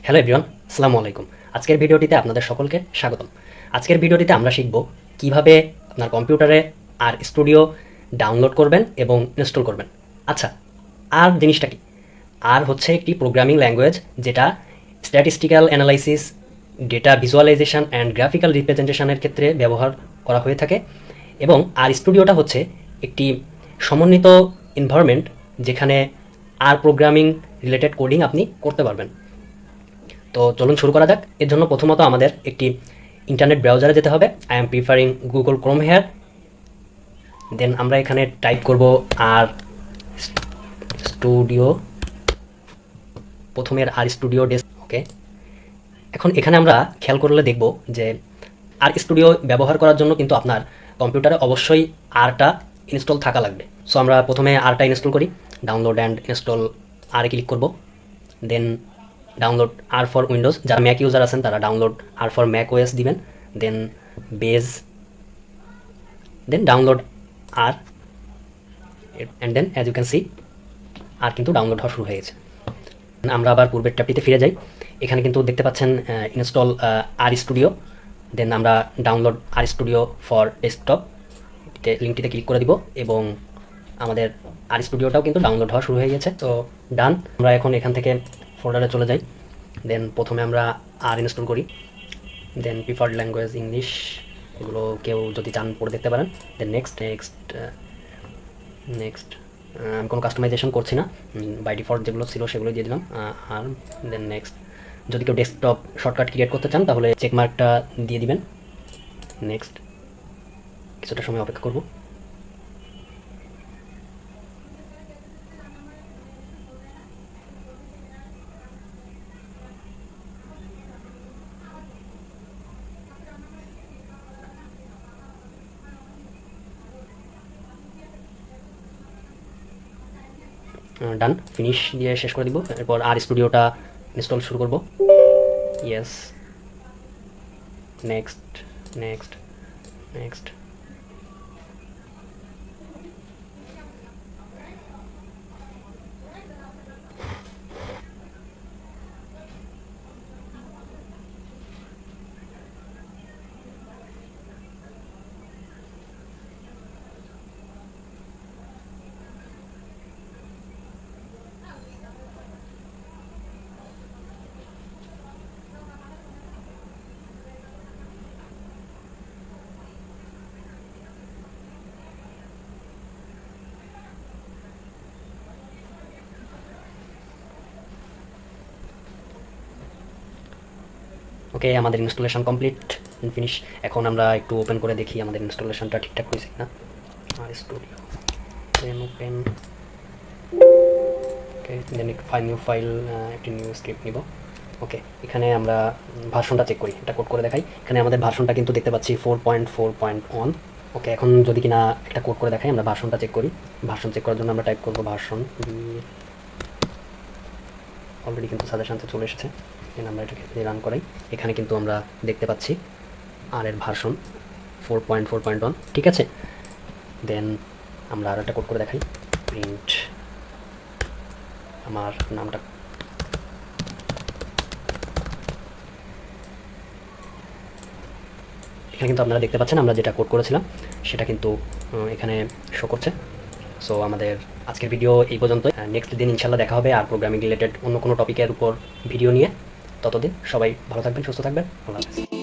Hello everyone, আসসালামু আলাইকুম। আজকের ভিডিওটিতে আপনাদের সকলকে স্বাগতম। আজকের ভিডিওটিতে আমরা শিখব কিভাবে আপনার কম্পিউটারে আর স্টুডিও ডাউনলোড করবেন এবং ইনস্টল করবেন। আচ্ছা, আর জিনিসটা কি? আর হচ্ছে একটি প্রোগ্রামিং ল্যাঙ্গুয়েজ যেটা statistical analysis, data visualisation and graphical রিপ্রেজেন্টেশনের ক্ষেত্রে ব্যবহার করা হয়ে থাকে। এবং আর স্টুডিওটা হচ্ছে একটি সমন্বিত এনভায়রনমেন্ট যেখানে আর প্রোগ্রামিং রিলেটেড কোডিং আপনি করতে পারবেন। তো চলুন শুরু করা যাক। এর জন্য প্রথমত আমাদের একটি ইন্টারনেট ব্রাউজারে যেতে হবে। I am preferring Google Chrome here. Then আমরা এখানে টাইপ করব আর স্টুডিও, প্রথমের আর স্টুডিও ডেস্ক। ওকে, এখন এখানে আমরা খেয়াল করলে দেখব যে আর স্টুডিও ব্যবহার করার জন্য কিন্তু আপনার কম্পিউটারে অবশ্যই আরটা ইনস্টল থাকা লাগবে। সো আমরা প্রথমে আরটা ইনস্টল করি। ডাউনলোড অ্যান্ড ইনস্টল আরে ক্লিক করব। Then download R for Windows, যারা ম্যাক ইউজার আছেন তারা download R for Mac OS দিবেন। Then base, then download R, and then as you can see R কিন্তু ডাউনলোড হওয়া শুরু হয়ে গেছে। আমরা আবার পূর্বের ট্যাবটিতে ফিরে যাই। এখানে কিন্তু দেখতে পাচ্ছেন ইনস্টল আর স্টুডিও। দেন আমরা download R studio for desktop লিঙ্কটিতে ক্লিক করে দিব এবং আমাদের আর স্টুডিওটাও কিন্তু ডাউনলোড হওয়া শুরু হয়ে গেছে। তো ডান। আমরা এখন এখান থেকে ফোল্ডারে চলে যাই। দেন প্রথমে আমরা আর ইনস্টল করি। দেন প্রিফার্ড ল্যাঙ্গুয়েজ ইংলিশ, এগুলো কেউ যদি চান পড়ে দেখতে পারেন। দেন নেক্সট আমি কোনো কাস্টমাইজেশন করছি না, বাই ডিফল্ট যেগুলো ছিল সেগুলো দিয়ে দিলাম। আর দেন নেক্সট, যদি কেউ ডেস্কটপ শর্টকাট ক্রিয়েট করতে চান তাহলে চেক মার্কটা দিয়ে দিবেন। নেক্সট, কিছুটা সময় অপেক্ষা করব। ডান, ফিনিশ দিয়ে শেষ করে দিব। এরপর আর স্টুডিওটা ইনস্টল শুরু করব। Yes, next next next. Okay, আমাদের ইনস্টলেশন কমপ্লিট এন্ড ফিনিশ। এখন আমরা একটু ওপেন করে দেখি আমাদের ইনস্টলেশনটা ঠিকঠাক হয়েছে কিনা। আর স্টুডিও, দেন ওপেন। ওকে, দেন নিউ ফাইল, একটি নিউ স্ক্রিপ্ট নিব। ওকে, এখানে আমরা ভার্সনটা চেক করি, এটা কোড করে দেখাই। এখানে আমাদের ভার্সনটা কিন্তু দেখতে পাচ্ছি 4.4.1। ওকে, এখন যদি কিনা একটা কোড করে দেখাই, আমরা ভার্সনটা চেক করি। ভার্সন চেক করার জন্য আমরা টাইপ করবো ভার্সন। অলরেডি কিন্তু সাজেশনসে চলে এসেছে। আমরা এটাকে রান করাই। এখানে কিন্তু আমরা দেখতে পাচ্ছি আর এর ভার্সন 4.4.1, ঠিক আছে। দেন আমরা আর একটা কোড করে দেখাই। প্রিন্ট, আমার নামটা এখানে কিন্তু আপনারা দেখতে পাচ্ছেন আমরা যেটা কোড করেছিলাম সেটা কিন্তু এখানে শো করছে। সো আমাদের আজকের ভিডিও এই পর্যন্ত। নেক্সট দিন ইনশাল্লাহ দেখা হবে আর প্রোগ্রামিং রিলেটেড অন্য কোনো টপিকের উপর ভিডিও নিয়ে। ততদিন সবাই ভালো থাকবেন, সুস্থ থাকবেন। আল্লাহ হাফেজ।